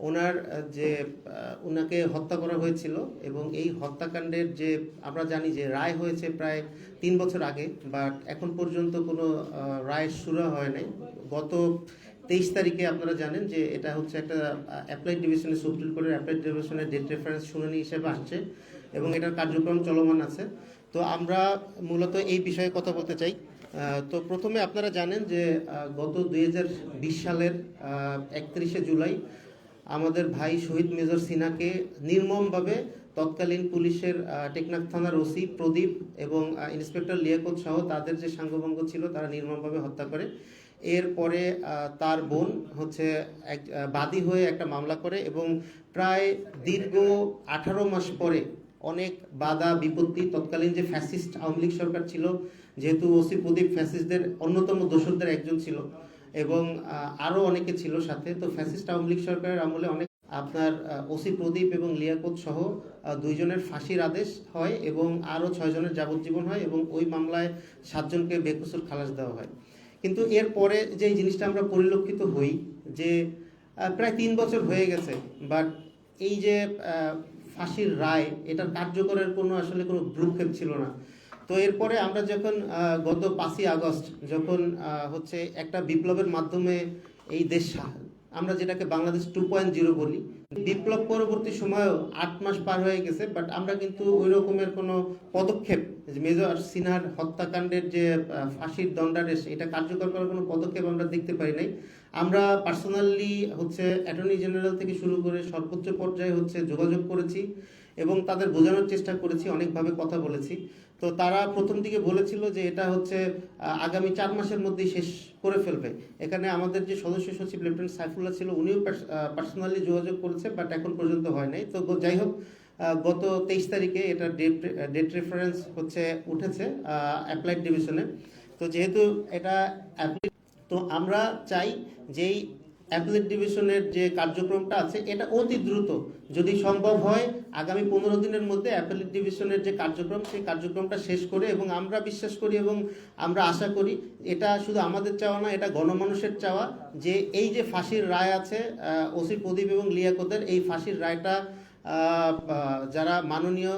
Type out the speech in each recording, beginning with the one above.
ওনার যে ওনাকে হত্যা করা হয়েছিল এবং এই হত্যাকাণ্ডের যে আমরা জানি যে রায় হয়েছে প্রায় 3 বছর আগে, বাট এখন পর্যন্ত কোনো রায় শুরু হয় নাই। গত 23 তারিখে আপনারা জানেন যে এটা হচ্ছে একটা অ্যাপ্লাইড ডিভিশনের সুপ্রিম কোর্টের অ্যাপ্লাইড ডিভিশনের ডেট রেফারেন্স শুনানি হিসেবে আসছে এবং এটার কার্যক্রম চলমান আছে। তো আমরা মূলত এই বিষয়ে কথা বলতে চাই। তো প্রথমে আপনারা জানেন যে গত 2020 সালের 31শে জুলাই আমাদের ভাই শহীদ মেজর সিনহাকে নির্মমভাবে তৎকালীন পুলিশের টেকনাফ থানার ওসি প্রদীপ এবং ইন্সপেক্টর লিয়াকত সহ তাদের যে সাঙ্গভঙ্গ ছিল তারা নির্মমভাবে হত্যা করে। এরপরে তার বোন হচ্ছে এক বাদী হয়ে একটা মামলা করে এবং প্রায় দীর্ঘ 18 মাস পরে অনেক বাধা বিপত্তি, তৎকালীন যে ফ্যাসিস্ট আওয়ামী লীগ সরকার ছিল, যেহেতু ওসি প্রদীপ ফ্যাসিস্টদের অন্যতম দোসরদের একজন ছিল এবং আরও অনেকে ছিল সাথে, তো ফ্যাসিস্ট আওয়ামী লীগ সরকারের আমলে অনেক আপনার ওসি প্রদীপ এবং লিয়াকত সহ 2 জনের ফাঁসির আদেশ হয় এবং আরও 6 জনের যাবজ্জীবন হয় এবং ওই মামলায় 7 জনকে বেকসুর খালাস দেওয়া হয়। কিন্তু এরপরে যে জিনিসটা আমরা পরিলক্ষিত হই যে প্রায় 3 বছর হয়ে গেছে, বাট এই যে ফাঁসির রায় এটার কার্যকরের কোনো আসলে কোনো ভ্রুক্ষেপ ছিল না। তো এরপরে আমরা যখন গত 5ই আগস্ট যখন হচ্ছে একটা বিপ্লবের মাধ্যমে এই দেশ আমরা যেটাকে বাংলাদেশ 2.0 বলি, বিপ্লব পরবর্তী সময়েও 8 মাস পার হয়ে গেছে, বাট আমরা কিন্তু ওই রকমের কোনো পদক্ষেপ মেজর সিনহার হত্যাকাণ্ডের যে ফাঁসির দণ্ডাদেশ এটা কার্যকর করার কোনো পদক্ষেপ আমরা দেখতে পাই নাই। আমরা পার্সোনালি হচ্ছে অ্যাটর্নি জেনারেল থেকে শুরু করে সর্বোচ্চ পর্যায়ে হচ্ছে যোগাযোগ করেছি এবং তাদের বোঝানোর চেষ্টা করেছি, অনেকভাবে কথা বলেছি। তো তারা প্রথম দিকে বলেছিল যে এটা হচ্ছে আগামী 4 মাসের মধ্যেই শেষ করে ফেলবে। এখানে আমাদের যে সদস্য সচিব লেফটেন্যান্ট সাইফুল্লাহ ছিল, উনিও পার্সোনালি যোগাযোগ করেছে, বাট এখন পর্যন্ত হয় নাই। তো যাই হোক, গত 23 তারিখে এটা ডেট রেফারেন্স হচ্ছে উঠেছে অ্যাপ্লাইড ডিভিশনে। তো যেহেতু এটা তো আমরা চাই যে এই অ্যাপ্লাইড ডিভিশনের যে কার্যক্রমটা আছে এটা অতি দ্রুত যদি সম্ভব হয় আগামী 15 দিনের মধ্যে অ্যাপ্লাইড ডিভিশনের যে কার্যক্রম সেই কার্যক্রমটা শেষ করে, এবং আমরা বিশ্বাস করি এবং আমরা আশা করি এটা শুধু আমাদের চাওয়া না, এটা গণমানুষের চাওয়া যে এই যে ফাঁসির রায় আছে ওসি প্রদীপ এবং লিয়াকতের, এই ফাঁসির রায়টা যারা মাননীয়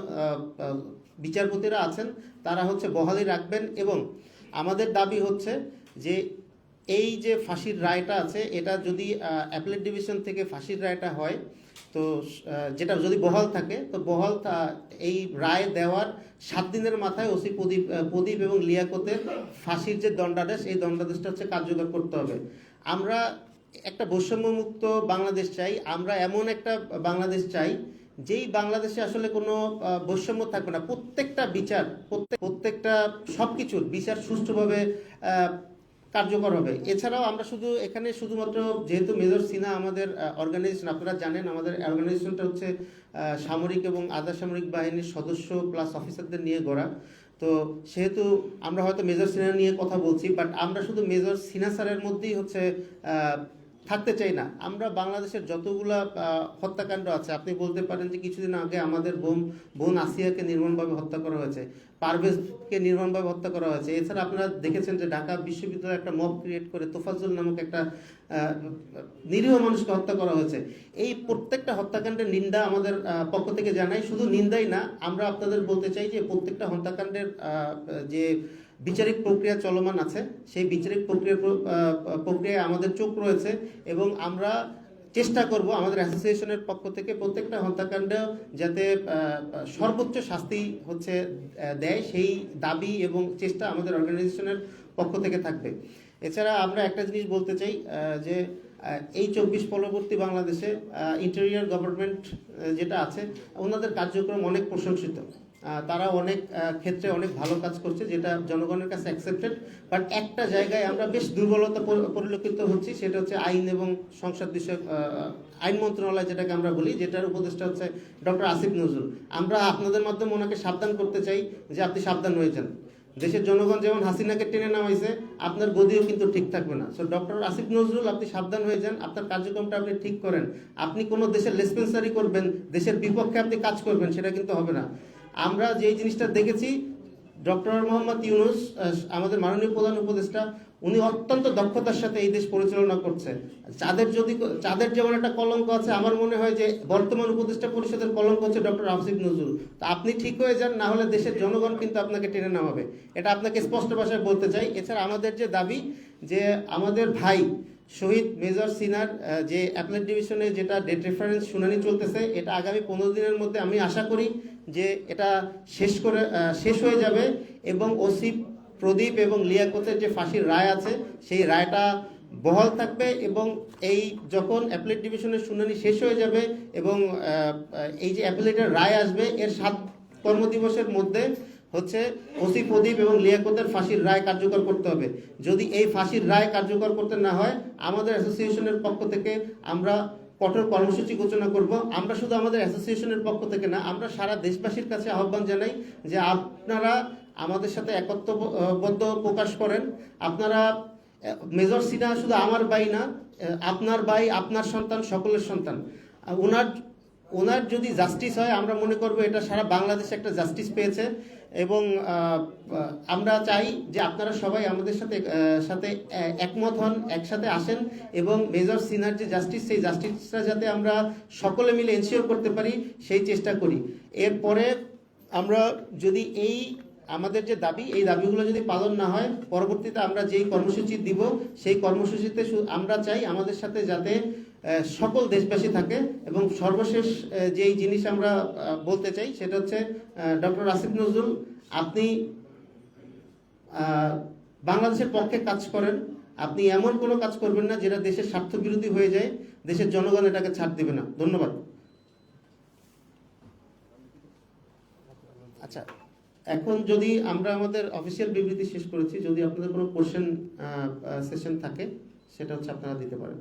বিচারপতিরা আছেন তারা হচ্ছে বহালি রাখবেন। এবং আমাদের দাবি হচ্ছে যে এই যে ফাঁসির রায়টা আছে এটা যদি অ্যাপেলেট ডিভিশন থেকে ফাঁসির রায়টা হয়, তো যেটা যদি বহাল থাকে, তো এই রায় দেওয়ার 7 দিনের মাথায় ওসি প্রদীপ এবং লিয়াকতের ফাঁসির যে দণ্ডাদেশ এই দণ্ডাদেশটা হচ্ছে কার্যকর করতে হবে। আমরা একটা বৈষম্যমুক্ত বাংলাদেশ চাই, আমরা এমন একটা বাংলাদেশ চাই যেই বাংলাদেশে আসলে কোনো বৈষম্য থাকবে না, প্রত্যেকটা বিচার প্রত্যেকটা সব কিছুর বিচার সুষ্ঠুভাবে কার্যকর হবে। এছাড়াও আমরা এখানে শুধুমাত্র যেহেতু মেজর সিনহা আমাদের অর্গানাইজেশন, আপনারা জানেন আমাদের অর্গানাইজেশনটা হচ্ছে সামরিক এবং আধা সামরিক বাহিনীর সদস্য প্লাস অফিসারদের নিয়ে গড়া। তো সেহেতু আমরা হয়তো মেজর সিনহা নিয়ে কথা বলছি, বাট আমরা শুধু মেজর সিনহা স্যারের মধ্যেই হচ্ছে থাকতে চাই না। আমরা বাংলাদেশের যতগুলা হত্যাকাণ্ড আছে, আপনি বলতে পারেন যে কিছুদিন আগে আমাদের বোন আসিয়াকে নির্মমভাবে হত্যা করা হয়েছে, পারভেজকে নির্মমভাবে হত্যা করা হয়েছে। এছাড়া আপনারা দেখেছেন যে ঢাকা বিশ্ববিদ্যালয়ে একটা মব ক্রিয়েট করে তোফাজ্জল নামক একটা নিরীহ মানুষকে হত্যা করা হয়েছে। এই প্রত্যেকটা হত্যাকাণ্ডের নিন্দা আমাদের পক্ষ থেকে জানাই। শুধু নিন্দাই না, আমরা আপনাদের বলতে চাই যে প্রত্যেকটা হত্যাকাণ্ডের যে বিচারিক প্রক্রিয়া চলমান আছে সেই বিচারিক প্রক্রিয়ায় আমাদের চোখ রয়েছে এবং আমরা চেষ্টা করব আমাদের অ্যাসোসিয়েশনের পক্ষ থেকে প্রত্যেকটা হত্যাকাণ্ড যাতে সর্বোচ্চ শাস্তি হচ্ছে দেয় সেই দাবি এবং চেষ্টা আমাদের অর্গানাইজেশনের পক্ষ থেকে থাকবে। এছাড়া আমরা একটা জিনিস বলতে চাই যে এই 24 পরবর্তী বাংলাদেশে ইন্টেরিয়র গভর্নমেন্ট যেটা আছে ওনাদের কার্যক্রম অনেক প্রশংসিত, তারা অনেক ক্ষেত্রে অনেক ভালো কাজ করছে যেটা জনগণের কাছে অ্যাকসেপ্টেড। বাট একটা জায়গায় আমরা বেশ দুর্বলতা পরিলক্ষিত হচ্ছি, সেটা হচ্ছে আইন এবং সংসদ বিষয়ক আইন মন্ত্রণালয় যেটাকে আমরা বলি, যেটার উপদেষ্টা হচ্ছে ডক্টর আসিফ নজরুল। আমরা আপনাদের মাধ্যমে ওনাকে সাবধান করতে চাই যে আপনি সাবধান হয়ে যান। দেশের জনগণ যেমন হাসিনাকে টেনে নামাইছে, আপনার গদিও কিন্তু ঠিক থাকবে না। সো ডক্টর আসিফ নজরুল আপনি সাবধান হয়ে যান, আপনার কার্যক্রমটা আপনি ঠিক করেন। আপনি কোনো দেশের লেসপেন্সারি করবেন, দেশের বিপক্ষে আপনি কাজ করবেন, সেটা কিন্তু হবে না। আমরা যেই জিনিসটা দেখেছি ডক্টর মোহাম্মদ ইউনূস আমাদের মাননীয় প্রধান উপদেষ্টা, উনি অত্যন্ত দক্ষতার সাথে এই দেশ পরিচালনা করছে। চাঁদের যেমন একটা কলঙ্ক আছে, আমার মনে হয় যে বর্তমান উপদেষ্টা পরিষদের কলঙ্ক হচ্ছে ডক্টর আসিফ নজরুল। তো আপনি ঠিক হয়ে যান, না হলে দেশের জনগণ কিন্তু আপনাকে টেনে নামাবে। এটা আপনাকে স্পষ্ট ভাষায় বলতে চাই। এছাড়া আমাদের যে দাবি, যে আমাদের ভাই শহীদ মেজর সিনার যে অ্যাপেলেট ডিভিশনে যেটা ডেট রেফারেন্স শুনানি চলতেছে, এটা আগামী 15 দিনের মধ্যে আমি আশা করি যে এটা শেষ হয়ে যাবে এবং ওসি প্রদীপ এবং লিয়াকতের যে ফাঁসির রায় আছে সেই রায়টা বহাল থাকবে। এবং এই যখন অ্যাপেলেট ডিভিশনের শুনানি শেষ হয়ে যাবে এবং এই যে অ্যাপেলেটের রায় আসবে, এর 7 কর্মদিবসের মধ্যে হচ্ছে ওসি প্রদীপ এবং লিয়াকতের ফাঁসির রায় কার্যকর করতে হবে। যদি এই ফাঁসির রায় কার্যকর করতে না হয়, আমাদের অ্যাসোসিয়েশনের পক্ষ থেকে আমরা কঠোর কর্মসূচি ঘোষণা করব। আমরা শুধু আমাদের অ্যাসোসিয়েশনের পক্ষ থেকে না, আমরা সারা দেশবাসীর কাছে আহ্বান জানাই যে আপনারা আমাদের সাথে একত্ববদ্ধ প্রকাশ করেন। আপনারা, মেজর সিনহা শুধু আমার ভাই না, আপনার ভাই, আপনার সন্তান, সকলের সন্তান। ওনার যদি জাস্টিস হয়, আমরা মনে করব এটা সারা বাংলাদেশে একটা জাস্টিস পেয়েছে। এবং আমরা চাই যে আপনারা সবাই আমাদের সাথে একমত হন, একসাথে আসেন এবং মেজর সিনহার যে জাস্টিস, সেই জাস্টিসটা যাতে আমরা সকলে মিলে এনশিওর করতে পারি, সেই চেষ্টা করি। এরপরে আমরা যদি আমাদের যে দাবি, এই দাবিগুলো যদি পালন না হয়, পরবর্তীতে আমরা যেই কর্মসূচি দিব, সেই কর্মসূচিতে আমরা চাই আমাদের সাথে যাতে সকল দেশবাসী থাকে। এবং সর্বশেষ যেই জিনিস আমরা বলতে চাই, সেটা হচ্ছে ডক্টর আসিফ নজরুল, আপনি বাংলাদেশের পক্ষে কাজ করেন। আপনি এমন কোনো কাজ করবেন না যেটা দেশের স্বার্থ বিরোধী হয়ে যায়। দেশের জনগণ এটাকে ছাড় দিবে না। ধন্যবাদ। আচ্ছা, এখন যদি আমরা আমাদের অফিসিয়াল বিবৃতি শেষ করেছি, যদি আপনাদের কোনো কোশ্চেন সেশন থাকে, সেটা হচ্ছে আপনারা দিতে পারেন।